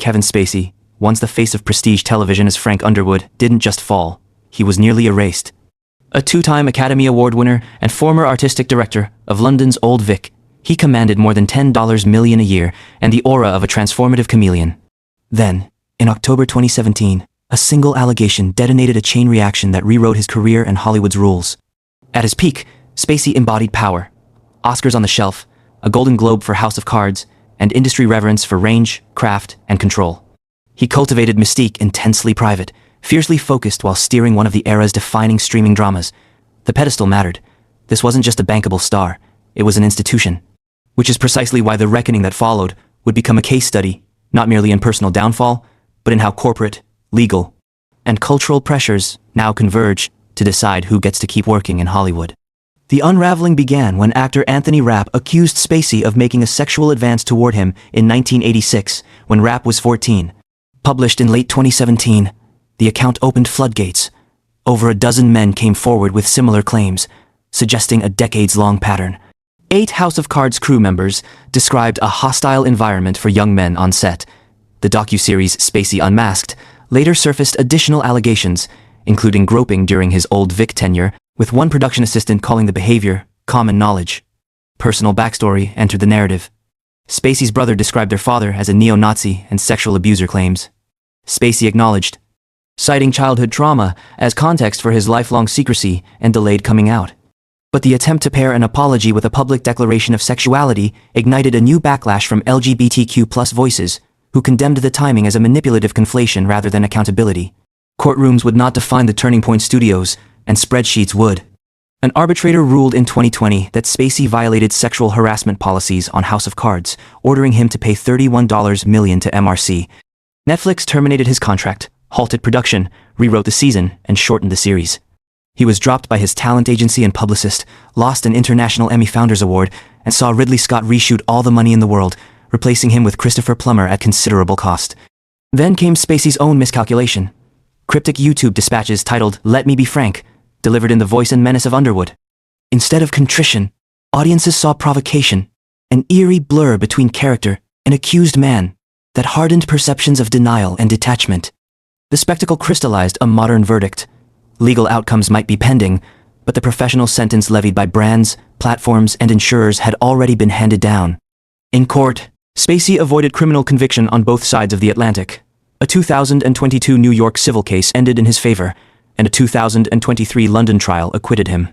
Kevin Spacey, once the face of prestige television as Frank Underwood, didn't just fall, he was nearly erased. A two-time Academy Award winner and former artistic director of London's Old Vic, he commanded more than $10 million a year and the aura of a transformative chameleon. Then, in October 2017, a single allegation detonated a chain reaction that rewrote his career and Hollywood's rules. At his peak, Spacey embodied power. Oscars on the shelf, a Golden Globe for House of Cards, and industry reverence for range, craft, and control. He cultivated mystique intensely private, fiercely focused while steering one of the era's defining streaming dramas. The pedestal mattered. This wasn't just a bankable star, it was an institution. Which is precisely why the reckoning that followed would become a case study, not merely in personal downfall, but in how corporate, legal, and cultural pressures now converge to decide who gets to keep working in Hollywood. The unraveling began when actor Anthony Rapp accused Spacey of making a sexual advance toward him in 1986, when Rapp was 14. Published in late 2017, the account opened floodgates. Over a dozen men came forward with similar claims, suggesting a decades-long pattern. 8 House of Cards crew members described a hostile environment for young men on set. The docuseries Spacey Unmasked later surfaced additional allegations, including groping during his Old Vic tenure, with one production assistant calling the behavior common knowledge. Personal backstory entered the narrative. Spacey's brother described their father as a neo-Nazi and sexual abuser claims. Spacey acknowledged, citing childhood trauma as context for his lifelong secrecy and delayed coming out. But the attempt to pair an apology with a public declaration of sexuality ignited a new backlash from LGBTQ+ voices, who condemned the timing as a manipulative conflation rather than accountability. Courtrooms would not define the turning point studios, and spreadsheets would. An arbitrator ruled in 2020 that Spacey violated sexual harassment policies on House of Cards, ordering him to pay $31 million to MRC. Netflix terminated his contract, halted production, rewrote the season, and shortened the series. He was dropped by his talent agency and publicist, lost an International Emmy Founders Award, and saw Ridley Scott reshoot All the Money in the World, replacing him with Christopher Plummer at considerable cost. Then came Spacey's own miscalculation. Cryptic YouTube dispatches titled "Let Me Be Frank," delivered in the voice and menace of Underwood. Instead of contrition, audiences saw provocation, an eerie blur between character and accused man that hardened perceptions of denial and detachment. The spectacle crystallized a modern verdict. Legal outcomes might be pending, but the professional sentence levied by brands, platforms, and insurers had already been handed down. In court, Spacey avoided criminal conviction on both sides of the Atlantic. A 2022 New York civil case ended in his favor, and a 2023 London trial acquitted him.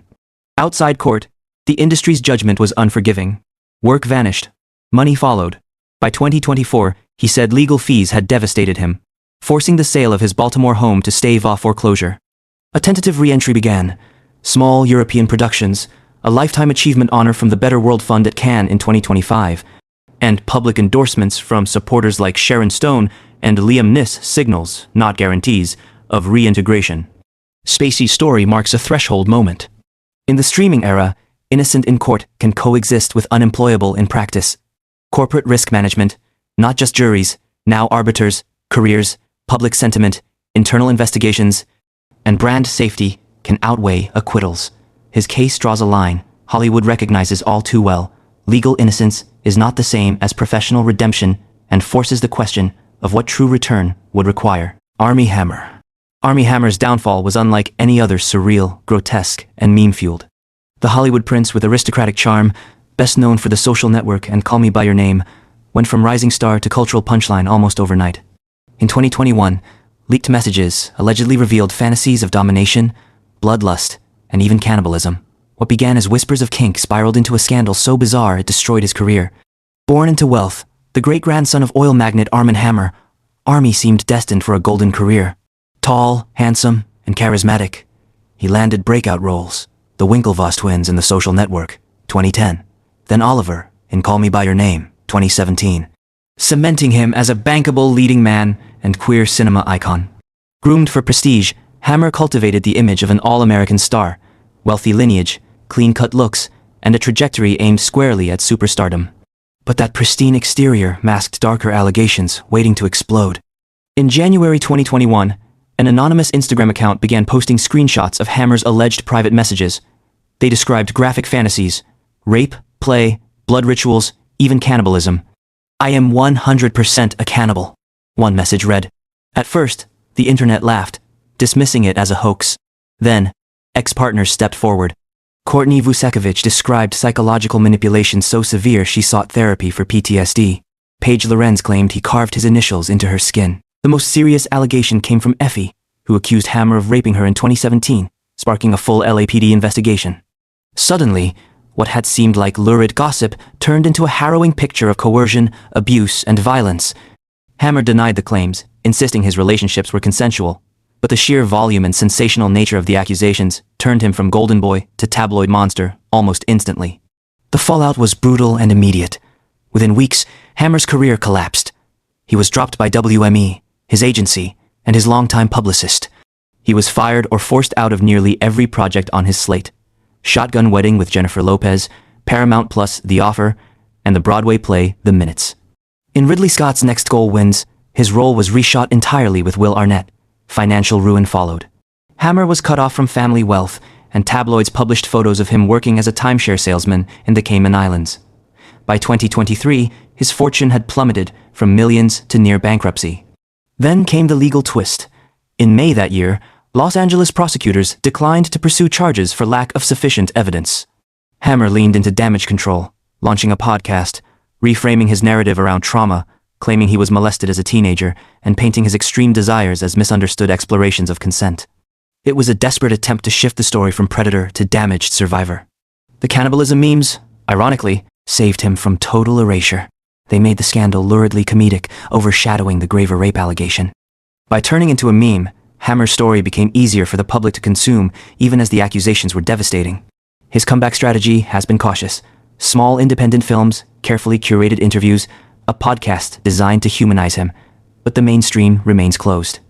Outside court, the industry's judgment was unforgiving. Work vanished. Money followed. By 2024, he said legal fees had devastated him, forcing the sale of his Baltimore home to stave off foreclosure. A tentative re-entry began. Small European productions, a Lifetime Achievement Honor from the Better World Fund at Cannes in 2025, and public endorsements from supporters like Sharon Stone and Liam Neeson signals, not guarantees, of reintegration. Spacey's story marks a threshold moment. In the streaming era, innocent in court can coexist with unemployable in practice. Corporate risk management, not just juries, now arbiters, careers, public sentiment, internal investigations, and brand safety can outweigh acquittals. His case draws a line Hollywood recognizes all too well. Legal innocence is not the same as professional redemption and forces the question of what true return would require. Armie Hammer. Armie Hammer's downfall was unlike any other surreal, grotesque, and meme-fueled. The Hollywood prince with aristocratic charm, best known for The Social Network and Call Me By Your Name, went from rising star to cultural punchline almost overnight. In 2021, leaked messages allegedly revealed fantasies of domination, bloodlust, and even cannibalism. What began as whispers of kink spiraled into a scandal so bizarre it destroyed his career. Born into wealth, the great-grandson of oil magnate Armie Hammer, Armie seemed destined for a golden career. Tall, handsome, and charismatic, he landed breakout roles. The Winklevoss twins in The Social Network, 2010. Then Oliver in Call Me By Your Name, 2017. Cementing him as a bankable leading man and queer cinema icon. Groomed for prestige, Hammer cultivated the image of an all-American star, wealthy lineage, clean-cut looks, and a trajectory aimed squarely at superstardom. But that pristine exterior masked darker allegations waiting to explode. In January 2021, an anonymous Instagram account began posting screenshots of Hammer's alleged private messages. They described graphic fantasies, rape, play, blood rituals, even cannibalism. "I am 100% a cannibal," one message read. At first, the internet laughed, dismissing it as a hoax. Then, ex-partners stepped forward. Courtney Vucekovich described psychological manipulation so severe she sought therapy for PTSD. Paige Lorenz claimed he carved his initials into her skin. The most serious allegation came from Effie, who accused Hammer of raping her in 2017, sparking a full LAPD investigation. Suddenly, what had seemed like lurid gossip turned into a harrowing picture of coercion, abuse, and violence. Hammer denied the claims, insisting his relationships were consensual, but the sheer volume and sensational nature of the accusations turned him from golden boy to tabloid monster almost instantly. The fallout was brutal and immediate. Within weeks, Hammer's career collapsed. He was dropped by WME, his agency, and his longtime publicist. He was fired or forced out of nearly every project on his slate. Shotgun Wedding with Jennifer Lopez, Paramount Plus The Offer, and the Broadway play The Minutes. In Ridley Scott's Next Goal Wins, his role was reshot entirely with Will Arnett. Financial ruin followed. Hammer was cut off from family wealth, and tabloids published photos of him working as a timeshare salesman in the Cayman Islands. By 2023, his fortune had plummeted from millions to near bankruptcy. Then came the legal twist. In May that year, Los Angeles prosecutors declined to pursue charges for lack of sufficient evidence. Hammer leaned into damage control, launching a podcast, reframing his narrative around trauma, claiming he was molested as a teenager, and painting his extreme desires as misunderstood explorations of consent. It was a desperate attempt to shift the story from predator to damaged survivor. The cannibalism memes, ironically, saved him from total erasure. They made the scandal luridly comedic, overshadowing the graver rape allegation. By turning into a meme, Hammer's story became easier for the public to consume, even as the accusations were devastating. His comeback strategy has been cautious. Small independent films, carefully curated interviews, a podcast designed to humanize him, but the mainstream remains closed.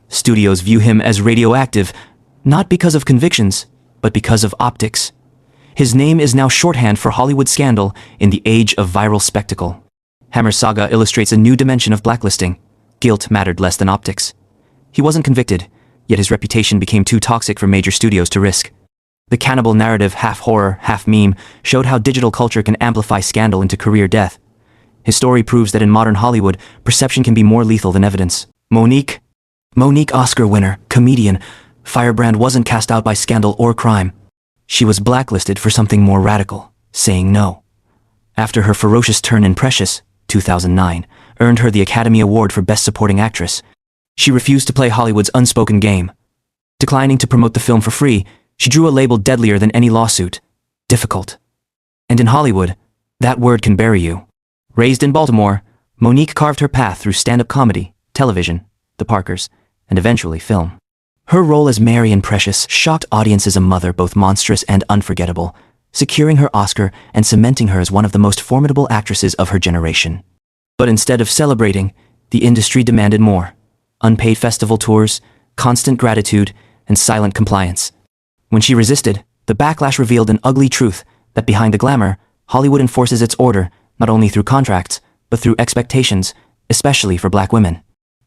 Studios view him as radioactive, not because of convictions, but because of optics. His name is now shorthand for Hollywood scandal in the age of viral spectacle. Hammer's saga illustrates a new dimension of blacklisting. Guilt mattered less than optics. He wasn't convicted, yet his reputation became too toxic for major studios to risk. The cannibal narrative, half horror, half meme, showed how digital culture can amplify scandal into career death. His story proves that in modern Hollywood, perception can be more lethal than evidence. Monique, Oscar winner, comedian, firebrand, wasn't cast out by scandal or crime. She was blacklisted for something more radical, saying no. After her ferocious turn in Precious, 2009, earned her the Academy Award for Best Supporting Actress, she refused to play Hollywood's unspoken game. Declining to promote the film for free, she drew a label deadlier than any lawsuit: difficult. And in Hollywood, that word can bury you. Raised in Baltimore, Monique carved her path through stand-up comedy, television, The Parkers, and eventually film. Her role as Mary in Precious shocked audiences, a mother both monstrous and unforgettable, securing her Oscar and cementing her as one of the most formidable actresses of her generation. But instead of celebrating, the industry demanded more. Unpaid festival tours, constant gratitude, and silent compliance. When she resisted, the backlash revealed an ugly truth that behind the glamour, Hollywood enforces its order not only through contracts, but through expectations, especially for black women.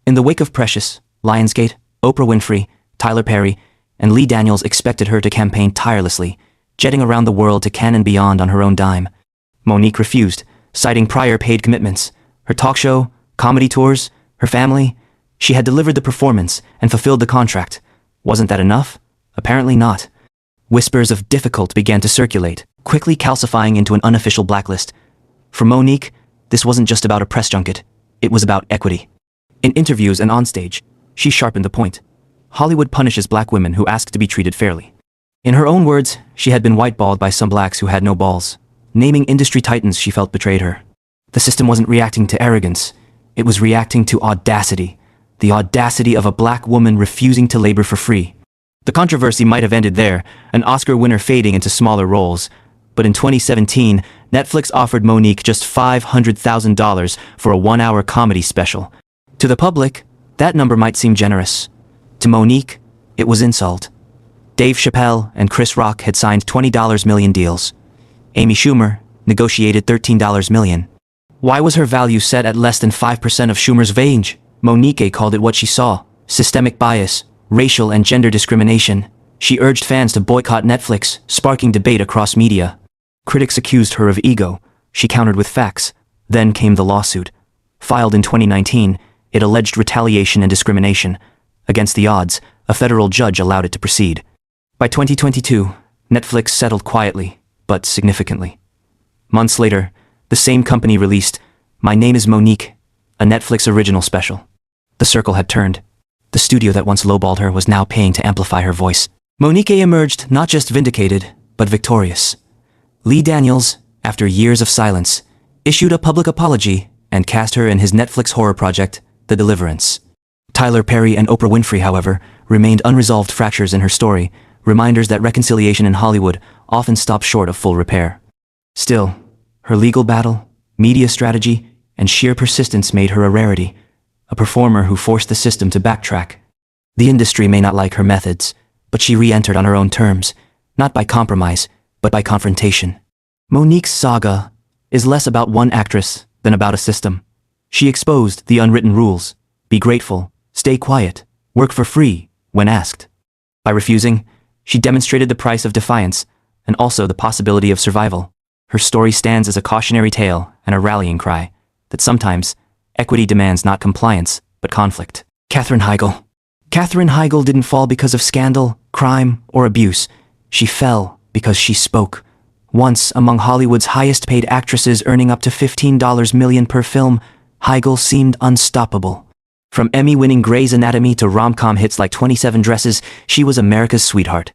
In the wake of Precious, Lionsgate, Oprah Winfrey, Tyler Perry, and Lee Daniels expected her to campaign tirelessly, jetting around the world to Cannes and beyond on her own dime. Monique refused, citing prior paid commitments. Her talk show, comedy tours, her family. She had delivered the performance and fulfilled the contract. Wasn't that enough? Apparently not. Whispers of difficult began to circulate, quickly calcifying into an unofficial blacklist. For Monique, this wasn't just about a press junket. It was about equity. In interviews and onstage, she sharpened the point. Hollywood punishes black women who ask to be treated fairly. In her own words, she had been whiteballed by some blacks who had no balls, naming industry titans she felt betrayed her. The system wasn't reacting to arrogance. It was reacting to audacity. The audacity of a black woman refusing to labor for free. The controversy might have ended there, an Oscar winner fading into smaller roles. But in 2017, Netflix offered Monique just $500,000 for a one-hour comedy special. To the public, that number might seem generous. To Monique, it was insult. Dave Chappelle and Chris Rock had signed $20 million deals. Amy Schumer negotiated $13 million. Why was her value set at less than 5% of Schumer's range? Monique called it what she saw: systemic bias, racial and gender discrimination. She urged fans to boycott Netflix, sparking debate across media. Critics accused her of ego. She countered with facts. Then came the lawsuit. Filed in 2019, It alleged retaliation and discrimination. Against the odds, a federal judge allowed it to proceed. By 2022, Netflix settled quietly, but significantly. Months later, the same company released My Name is Monique, a Netflix original special. The circle had turned. The studio that once lowballed her was now paying to amplify her voice. Monique emerged not just vindicated, but victorious. Lee Daniels, after years of silence, issued a public apology and cast her in his Netflix horror project, The Deliverance. Tyler Perry and Oprah Winfrey, however, remained unresolved fractures in her story, reminders that reconciliation in Hollywood often stops short of full repair. Still, her legal battle, media strategy, and sheer persistence made her a rarity, a performer who forced the system to backtrack. The industry may not like her methods, but she re-entered on her own terms, not by compromise, but by confrontation. Monique's saga is less about one actress than about a system. She exposed the unwritten rules: be grateful, stay quiet, work for free when asked. By refusing, she demonstrated the price of defiance and also the possibility of survival. Her story stands as a cautionary tale and a rallying cry that sometimes equity demands not compliance, but conflict. Katherine Heigl. Katherine Heigl didn't fall because of scandal, crime, or abuse. She fell because she spoke. Once among Hollywood's highest-paid actresses, earning up to $15 million per film, Heigl seemed unstoppable. From Emmy-winning Grey's Anatomy to rom-com hits like 27 Dresses, she was America's sweetheart.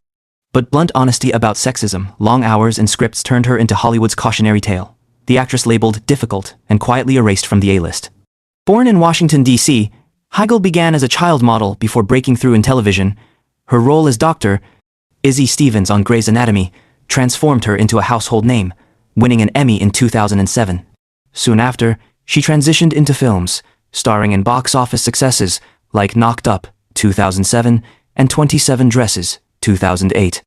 But blunt honesty about sexism, long hours, and scripts turned her into Hollywood's cautionary tale. The actress labeled difficult and quietly erased from the A-list. Born in Washington, D.C., Heigl began as a child model before breaking through in television. Her role as Dr. Izzy Stevens on Grey's Anatomy transformed her into a household name, winning an Emmy in 2007. Soon after, she transitioned into films, starring in box office successes like Knocked Up, 2007, and 27 Dresses, 2008.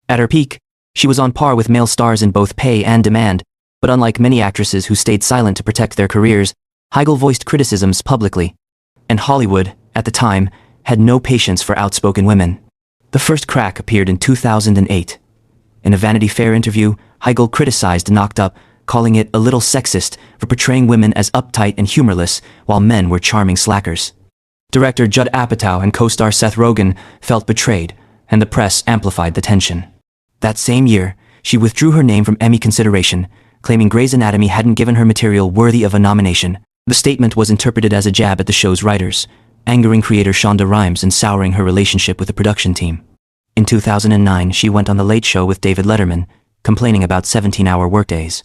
At her peak, she was on par with male stars in both pay and demand, but unlike many actresses who stayed silent to protect their careers, Heigl voiced criticisms publicly. And Hollywood, at the time, had no patience for outspoken women. The first crack appeared in 2008. In a Vanity Fair interview, Heigl criticized Knocked Up, calling it a little sexist for portraying women as uptight and humorless while men were charming slackers. Director Judd Apatow and co-star Seth Rogen felt betrayed, and the press amplified the tension. That same year, she withdrew her name from Emmy consideration, claiming Grey's Anatomy hadn't given her material worthy of a nomination. The statement was interpreted as a jab at the show's writers, angering creator Shonda Rhimes and souring her relationship with the production team. In 2009, she went on The Late Show with David Letterman, complaining about 17-hour workdays.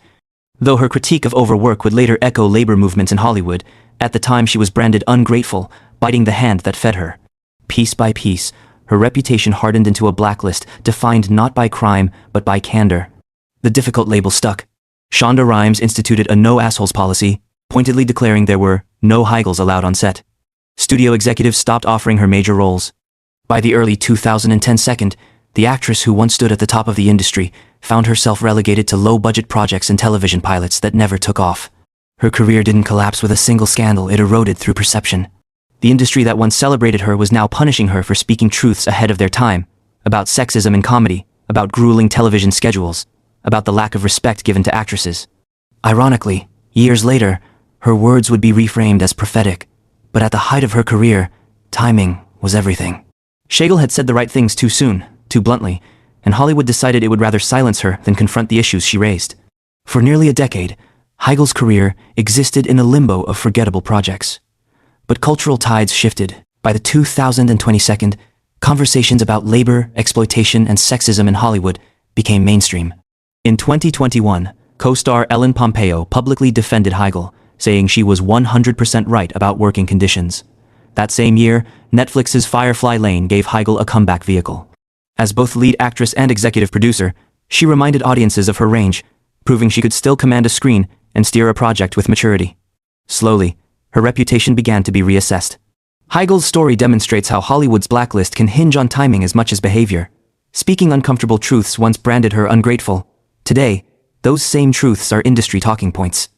Though her critique of overwork would later echo labor movements in Hollywood, at the time she was branded ungrateful, biting the hand that fed her. Piece by piece, her reputation hardened into a blacklist defined not by crime but by candor. The difficult label stuck. Shonda Rhimes instituted a no assholes policy, pointedly declaring there were no Heigls allowed on set. Studio executives stopped offering her major roles. By the early 2010s, the actress who once stood at the top of the industry found herself relegated to low-budget projects and television pilots that never took off. Her career didn't collapse with a single scandal, it eroded through perception. The industry that once celebrated her was now punishing her for speaking truths ahead of their time, about sexism in comedy, about grueling television schedules, about the lack of respect given to actresses. Ironically, years later, her words would be reframed as prophetic, but at the height of her career, timing was everything. Heigl had said the right things too soon, too bluntly, and Hollywood decided it would rather silence her than confront the issues she raised. For nearly a decade, Heigl's career existed in a limbo of forgettable projects. But cultural tides shifted. By the 2022, conversations about labor, exploitation, and sexism in Hollywood became mainstream. In 2021, co-star Ellen Pompeo publicly defended Heigl, saying she was 100% right about working conditions. That same year, Netflix's Firefly Lane gave Heigl a comeback vehicle. As both lead actress and executive producer, she reminded audiences of her range, proving she could still command a screen and steer a project with maturity. Slowly, her reputation began to be reassessed. Heigl's story demonstrates how Hollywood's blacklist can hinge on timing as much as behavior. Speaking uncomfortable truths once branded her ungrateful. Today, those same truths are industry talking points.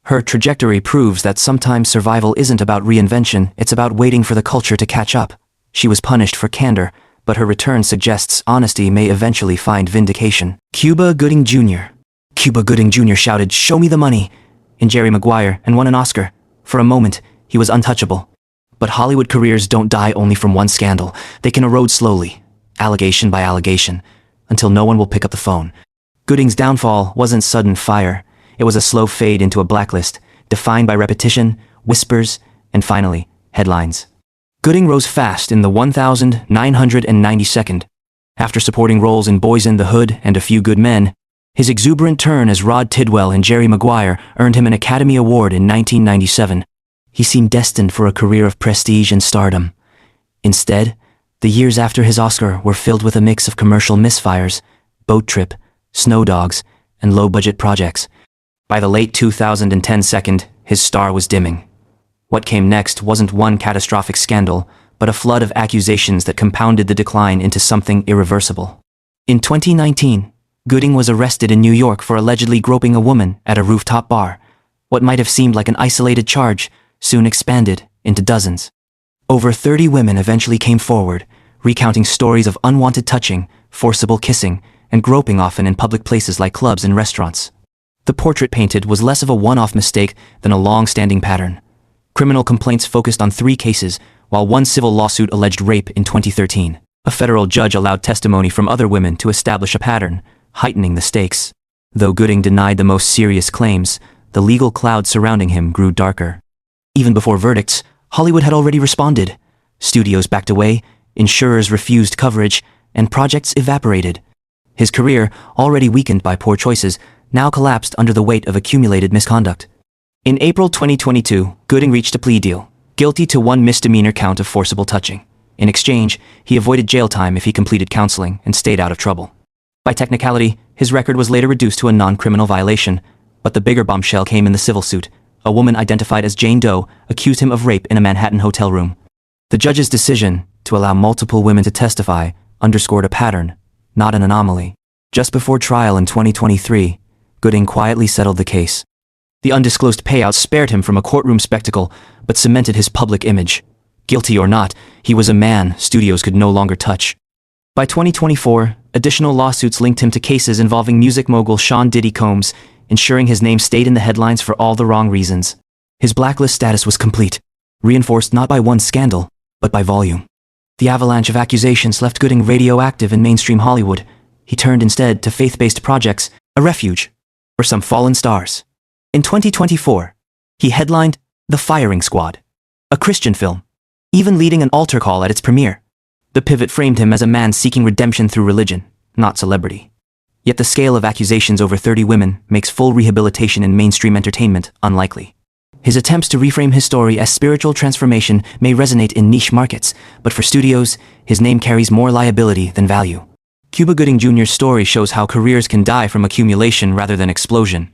Her trajectory proves that sometimes survival isn't about reinvention, it's about waiting for the culture to catch up. She was punished for candor, but her return suggests honesty may eventually find vindication. Cuba Gooding Jr. Cuba Gooding Jr. shouted, "Show me the money," in Jerry Maguire and won an Oscar. For a moment, he was untouchable. But Hollywood careers don't die only from one scandal. They can erode slowly, allegation by allegation, until no one will pick up the phone. Gooding's downfall wasn't sudden fire. It was a slow fade into a blacklist, defined by repetition, whispers, and finally, headlines. Gooding rose fast in the 1992nd. After supporting roles in Boys in the Hood and A Few Good Men, his exuberant turn as Rod Tidwell in Jerry Maguire earned him an Academy Award in 1997. He seemed destined for a career of prestige and stardom. Instead, the years after his Oscar were filled with a mix of commercial misfires, Boat Trip, Snow Dogs, and low-budget projects. By the late 2010, his star was dimming. What came next wasn't one catastrophic scandal, but a flood of accusations that compounded the decline into something irreversible. In 2019, Gooding was arrested in New York for allegedly groping a woman at a rooftop bar. What might have seemed like an isolated charge soon expanded into dozens. Over 30 women eventually came forward, recounting stories of unwanted touching, forcible kissing, and groping, often in public places like clubs and restaurants. The portrait painted was less of a one-off mistake than a long-standing pattern. Criminal complaints focused on 3 cases, while one civil lawsuit alleged rape in 2013. A federal judge allowed testimony from other women to establish a pattern, heightening the stakes. Though Gooding denied the most serious claims, the legal cloud surrounding him grew darker. Even before verdicts, Hollywood had already responded. Studios backed away, insurers refused coverage, and projects evaporated. His career, already weakened by poor choices, now collapsed under the weight of accumulated misconduct. In April 2022, Gooding reached a plea deal, guilty to 1 misdemeanor count of forcible touching. In exchange, he avoided jail time if he completed counseling and stayed out of trouble. By technicality, his record was later reduced to a non-criminal violation, but the bigger bombshell came in the civil suit. A woman identified as Jane Doe accused him of rape in a Manhattan hotel room. The judge's decision to allow multiple women to testify underscored a pattern, not an anomaly. Just before trial in 2023, Gooding quietly settled the case. The undisclosed payout spared him from a courtroom spectacle, but cemented his public image. Guilty or not, he was a man studios could no longer touch. By 2024, additional lawsuits linked him to cases involving music mogul Sean Diddy Combs, ensuring his name stayed in the headlines for all the wrong reasons. His blacklist status was complete, reinforced not by one scandal, but by volume. The avalanche of accusations left Gooding radioactive in mainstream Hollywood. He turned instead to faith-based projects, a refuge for some fallen stars. In 2024, he headlined The Firing Squad, a Christian film, even leading an altar call at its premiere. The pivot framed him as a man seeking redemption through religion, not celebrity. Yet the scale of accusations over 30 women makes full rehabilitation in mainstream entertainment unlikely. His attempts to reframe his story as spiritual transformation may resonate in niche markets, but for studios, his name carries more liability than value. Cuba Gooding Jr.'s story shows how careers can die from accumulation rather than explosion.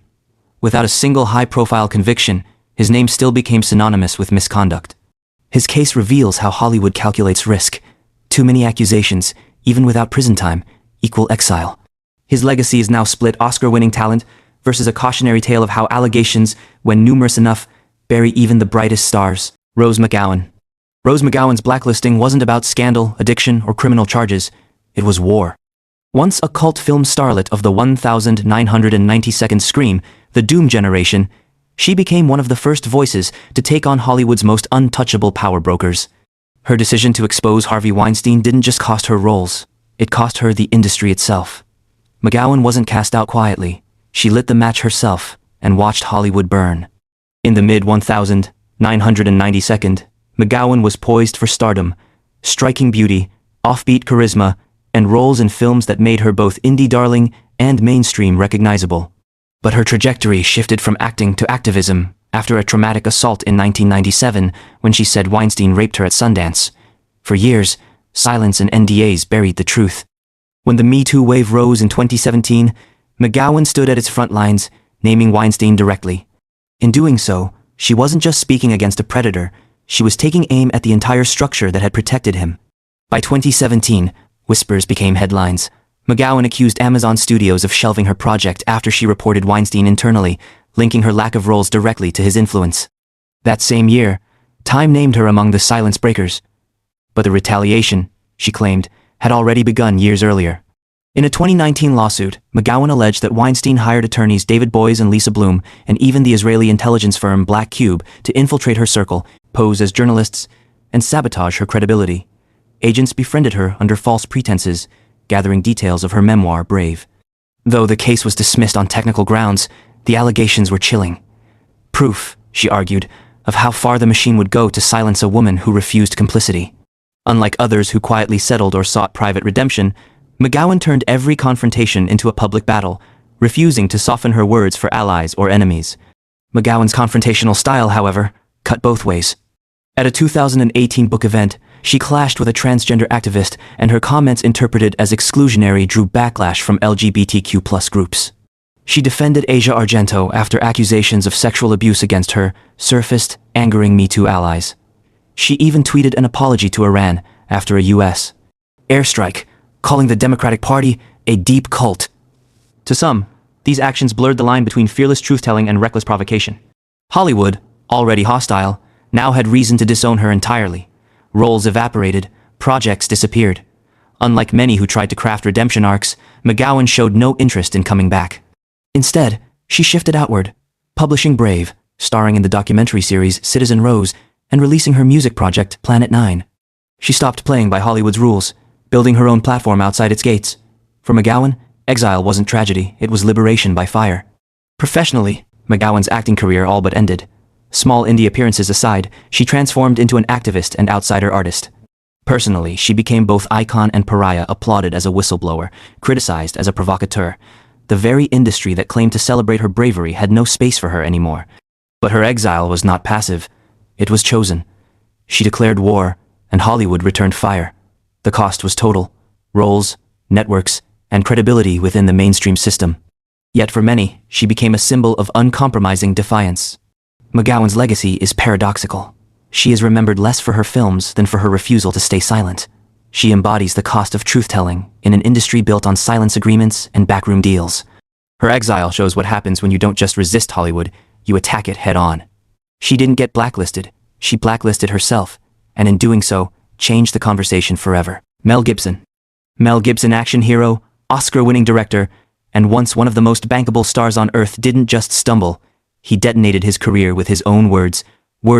Without a single high-profile conviction, his name still became synonymous with misconduct. His case reveals how Hollywood calculates risk. Too many accusations, even without prison time, equal exile. His legacy is now split: Oscar-winning talent versus a cautionary tale of how allegations, when numerous enough, bury even the brightest stars. Rose McGowan. Rose McGowan's blacklisting wasn't about scandal, addiction, or criminal charges. It was war. Once a cult film starlet of the 1992nd Scream, The Doom Generation, she became one of the first voices to take on Hollywood's most untouchable power brokers. Her decision to expose Harvey Weinstein didn't just cost her roles, it cost her the industry itself. McGowan wasn't cast out quietly. She lit the match herself and watched Hollywood burn. In the mid-1992nd, McGowan was poised for stardom, striking beauty, offbeat charisma, and roles in films that made her both indie darling and mainstream recognizable. But her trajectory shifted from acting to activism after a traumatic assault in 1997 when she said Weinstein raped her at Sundance. For years, silence and NDAs buried the truth. When the Me Too wave rose in 2017, McGowan stood at its front lines, naming Weinstein directly. In doing so, she wasn't just speaking against a predator, she was taking aim at the entire structure that had protected him. By 2017, whispers became headlines. McGowan accused Amazon Studios of shelving her project after she reported Weinstein internally, linking her lack of roles directly to his influence. That same year, Time named her among the silence breakers. But the retaliation, she claimed, had already begun years earlier. In a 2019 lawsuit, McGowan alleged that Weinstein hired attorneys David Boies and Lisa Bloom, and even the Israeli intelligence firm Black Cube, to infiltrate her circle, pose as journalists, and sabotage her credibility. Agents befriended her under false pretenses, gathering details of her memoir, Brave. Though the case was dismissed on technical grounds, the allegations were chilling. Proof, she argued, of how far the machine would go to silence a woman who refused complicity. Unlike others who quietly settled or sought private redemption, McGowan turned every confrontation into a public battle, refusing to soften her words for allies or enemies. McGowan's confrontational style, however, cut both ways. At a 2018 book event, she clashed with a transgender activist, and her comments interpreted as exclusionary drew backlash from LGBTQ+ groups. She defended Asia Argento after accusations of sexual abuse against her surfaced, angering Me Too allies. She even tweeted an apology to Iran after a U.S. airstrike, calling the Democratic Party a deep cult. To some, these actions blurred the line between fearless truth-telling and reckless provocation. Hollywood, already hostile, now had reason to disown her entirely. Roles evaporated, projects disappeared. Unlike many who tried to craft redemption arcs, McGowan showed no interest in coming back. Instead, she shifted outward, publishing Brave, starring in the documentary series Citizen Rose, and releasing her music project Planet 9. She stopped playing by Hollywood's rules, building her own platform outside its gates. For McGowan, exile wasn't tragedy, it was liberation by fire. Professionally, McGowan's acting career all but ended. Small indie appearances aside, she transformed into an activist and outsider artist. Personally, she became both icon and pariah, applauded as a whistleblower, criticized as a provocateur. The very industry that claimed to celebrate her bravery had no space for her anymore. But her exile was not passive. It was chosen. She declared war, and Hollywood returned fire. The cost was total: roles, networks, and credibility within the mainstream system. Yet for many, she became a symbol of uncompromising defiance. McGowan's legacy is paradoxical. She is remembered less for her films than for her refusal to stay silent. She embodies the cost of truth-telling in an industry built on silence agreements and backroom deals. Her exile shows what happens when you don't just resist Hollywood, you attack it head-on. She didn't get blacklisted, she blacklisted herself, and in doing so, changed the conversation forever. Mel Gibson. Mel Gibson, action hero, Oscar-winning director, and once one of the most bankable stars on earth, didn't just stumble. He detonated his career with his own words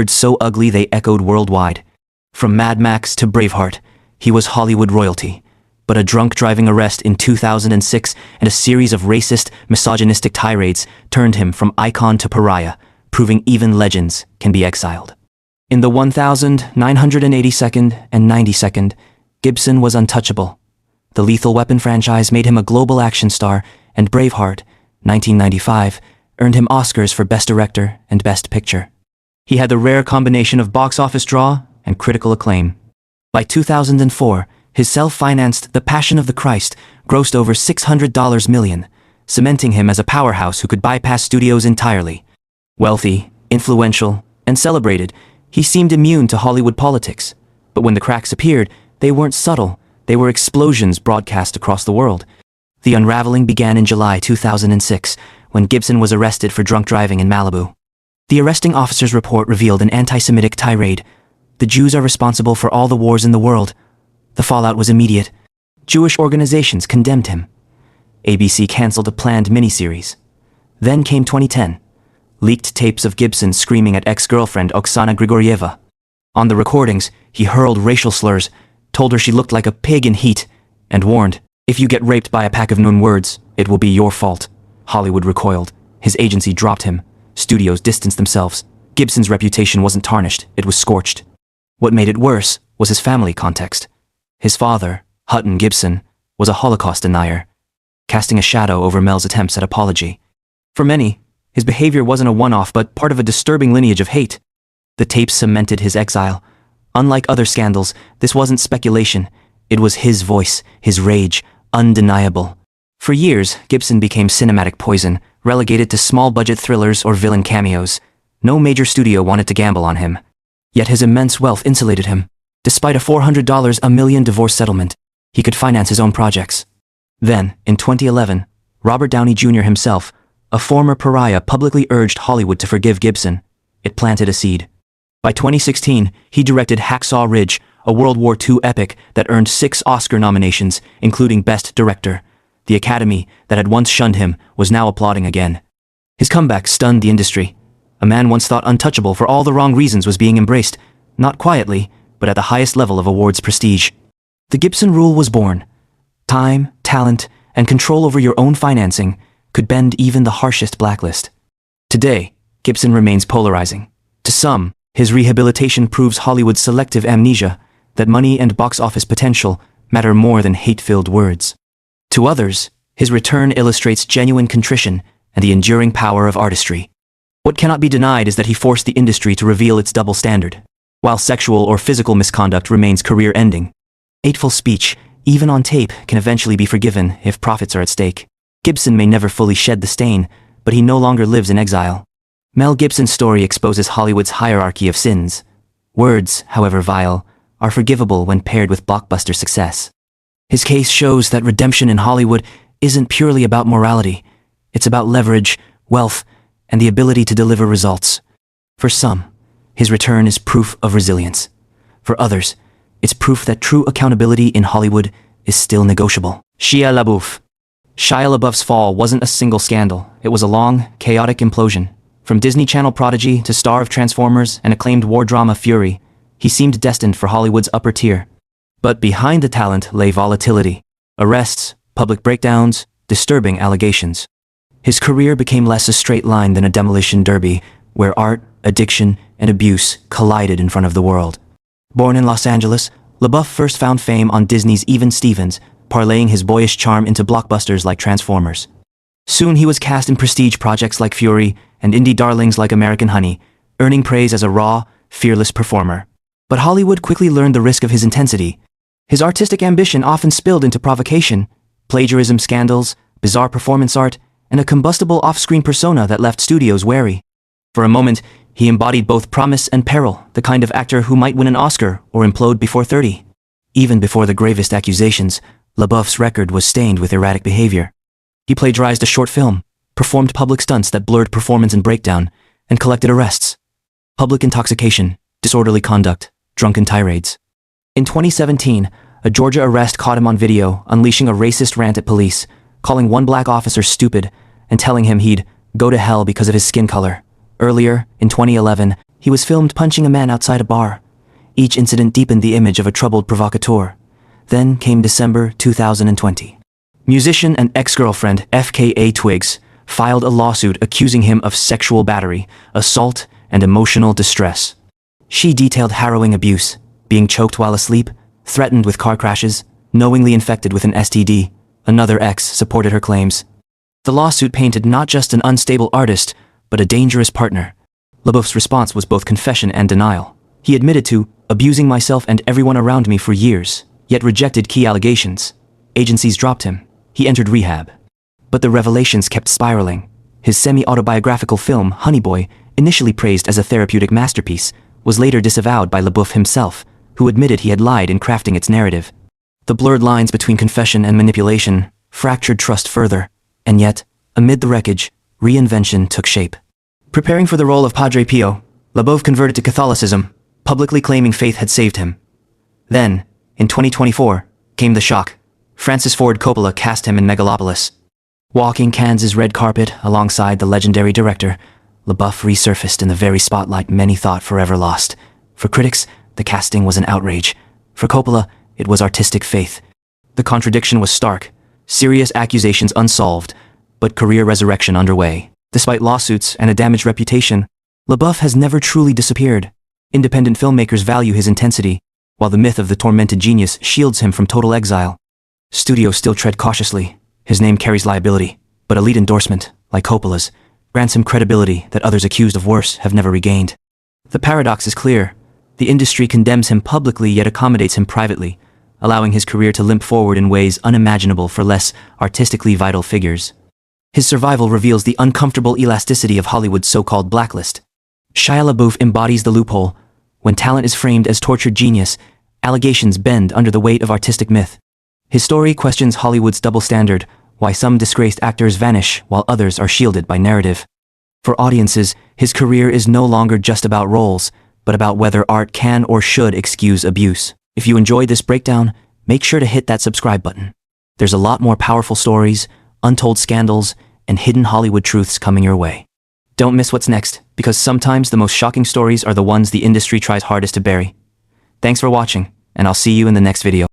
so ugly they echoed worldwide. From Mad Max to Braveheart, he was Hollywood royalty. But a drunk driving arrest in 2006 and a series of racist, misogynistic tirades turned him from icon to pariah, proving even legends can be exiled. In the 1982nd and 92nd, Gibson was untouchable. The Lethal Weapon franchise made him a global action star, and Braveheart, 1995, earned him Oscars for Best Director and Best Picture. He had the rare combination of box office draw and critical acclaim. By 2004, his self-financed The Passion of the Christ grossed over $600 million, cementing him as a powerhouse who could bypass studios entirely. Wealthy, influential, and celebrated, he seemed immune to Hollywood politics. But when the cracks appeared, they weren't subtle, they were explosions broadcast across the world. The unraveling began in July 2006, when Gibson was arrested for drunk driving in Malibu. The arresting officer's report revealed an anti-Semitic tirade. The Jews are responsible for all the wars in the world. The fallout was immediate. Jewish organizations condemned him. ABC canceled a planned miniseries. Then came 2010. Leaked tapes of Gibson screaming at ex-girlfriend Oksana Grigorieva. On the recordings, he hurled racial slurs, told her she looked like a pig in heat, and warned, "If you get raped by a pack of N-words, it will be your fault." Hollywood recoiled. His agency dropped him. Studios distanced themselves. Gibson's reputation wasn't tarnished, it was scorched. What made it worse was his family context. His father, Hutton Gibson, was a Holocaust denier, casting a shadow over Mel's attempts at apology. For many, his behavior wasn't a one-off but part of a disturbing lineage of hate. The tapes cemented his exile. Unlike other scandals, this wasn't speculation. It was his voice, his rage, undeniable. For years, Gibson became cinematic poison, relegated to small-budget thrillers or villain cameos. No major studio wanted to gamble on him. Yet his immense wealth insulated him. Despite a $400 a million divorce settlement, he could finance his own projects. Then, in 2011, Robert Downey Jr. himself, a former pariah, publicly urged Hollywood to forgive Gibson. It planted a seed. By 2016, he directed Hacksaw Ridge, a World War II epic that earned 6 Oscar nominations, including Best Director. The Academy, that had once shunned him, was now applauding again. His comeback stunned the industry. A man once thought untouchable for all the wrong reasons was being embraced, not quietly, but at the highest level of awards prestige. The Gibson rule was born. Time, talent, and control over your own financing could bend even the harshest blacklist. Today, Gibson remains polarizing. To some, his rehabilitation proves Hollywood's selective amnesia, that money and box office potential matter more than hate-filled words. To others, his return illustrates genuine contrition and the enduring power of artistry. What cannot be denied is that he forced the industry to reveal its double standard. While sexual or physical misconduct remains career-ending, hateful speech, even on tape, can eventually be forgiven if profits are at stake. Gibson may never fully shed the stain, but he no longer lives in exile. Mel Gibson's story exposes Hollywood's hierarchy of sins. Words, however vile, are forgivable when paired with blockbuster success. His case shows that redemption in Hollywood isn't purely about morality. It's about leverage, wealth, and the ability to deliver results. For some, his return is proof of resilience. For others, it's proof that true accountability in Hollywood is still negotiable. Shia LaBeouf. Shia LaBeouf's fall wasn't a single scandal. It was a long, chaotic implosion. From Disney Channel prodigy to star of Transformers and acclaimed war drama Fury, he seemed destined for Hollywood's upper tier. But behind the talent lay volatility. Arrests, public breakdowns, disturbing allegations. His career became less a straight line than a demolition derby, where art, addiction, and abuse collided in front of the world. Born in Los Angeles, LaBeouf first found fame on Disney's Even Stevens, parlaying his boyish charm into blockbusters like Transformers. Soon he was cast in prestige projects like Fury and indie darlings like American Honey, earning praise as a raw, fearless performer. But Hollywood quickly learned the risk of his intensity. His artistic ambition often spilled into provocation, plagiarism scandals, bizarre performance art, and a combustible off-screen persona that left studios wary. For a moment, he embodied both promise and peril, the kind of actor who might win an Oscar or implode before 30. Even before the gravest accusations, LaBeouf's record was stained with erratic behavior. He plagiarized a short film, performed public stunts that blurred performance and breakdown, and collected arrests. Public intoxication, disorderly conduct, drunken tirades. In 2017, a Georgia arrest caught him on video, unleashing a racist rant at police, calling one black officer stupid and telling him he'd go to hell because of his skin color. Earlier, in 2011, he was filmed punching a man outside a bar. Each incident deepened the image of a troubled provocateur. Then came December 2020. Musician and ex-girlfriend FKA Twigs filed a lawsuit accusing him of sexual battery, assault, and emotional distress. She detailed harrowing abuse, being choked while asleep, threatened with car crashes, knowingly infected with an STD. Another ex supported her claims. The lawsuit painted not just an unstable artist, but a dangerous partner. LaBeouf's response was both confession and denial. He admitted to abusing myself and everyone around me for years, yet rejected key allegations. Agencies dropped him. He entered rehab. But the revelations kept spiraling. His semi-autobiographical film, Honey Boy, initially praised as a therapeutic masterpiece, was later disavowed by LaBeouf himself, who admitted he had lied in crafting its narrative. The blurred lines between confession and manipulation fractured trust further, and yet, amid the wreckage, reinvention took shape. Preparing for the role of Padre Pio, LaBeouf converted to Catholicism, publicly claiming faith had saved him. Then, in 2024, came the shock. Francis Ford Coppola cast him in Megalopolis. Walking Cannes' red carpet alongside the legendary director, LaBeouf resurfaced in the very spotlight many thought forever lost. For critics, the casting was an outrage. For Coppola, it was artistic faith. The contradiction was stark. Serious accusations unsolved, but career resurrection underway. Despite lawsuits and a damaged reputation, LaBeouf has never truly disappeared. Independent filmmakers value his intensity, while the myth of the tormented genius shields him from total exile. Studios still tread cautiously. His name carries liability, but elite endorsement, like Coppola's, grants him credibility that others accused of worse have never regained. The paradox is clear. The industry condemns him publicly yet accommodates him privately, allowing his career to limp forward in ways unimaginable for less artistically vital figures. His survival reveals the uncomfortable elasticity of Hollywood's so-called blacklist. Shia LaBeouf embodies the loophole. When talent is framed as tortured genius, allegations bend under the weight of artistic myth. His story questions Hollywood's double standard, why some disgraced actors vanish while others are shielded by narrative. For audiences, his career is no longer just about roles, but about whether art can or should excuse abuse. If you enjoyed this breakdown, make sure to hit that subscribe button. There's a lot more powerful stories, untold scandals, and hidden Hollywood truths coming your way. Don't miss what's next, because sometimes the most shocking stories are the ones the industry tries hardest to bury. Thanks for watching, and I'll see you in the next video.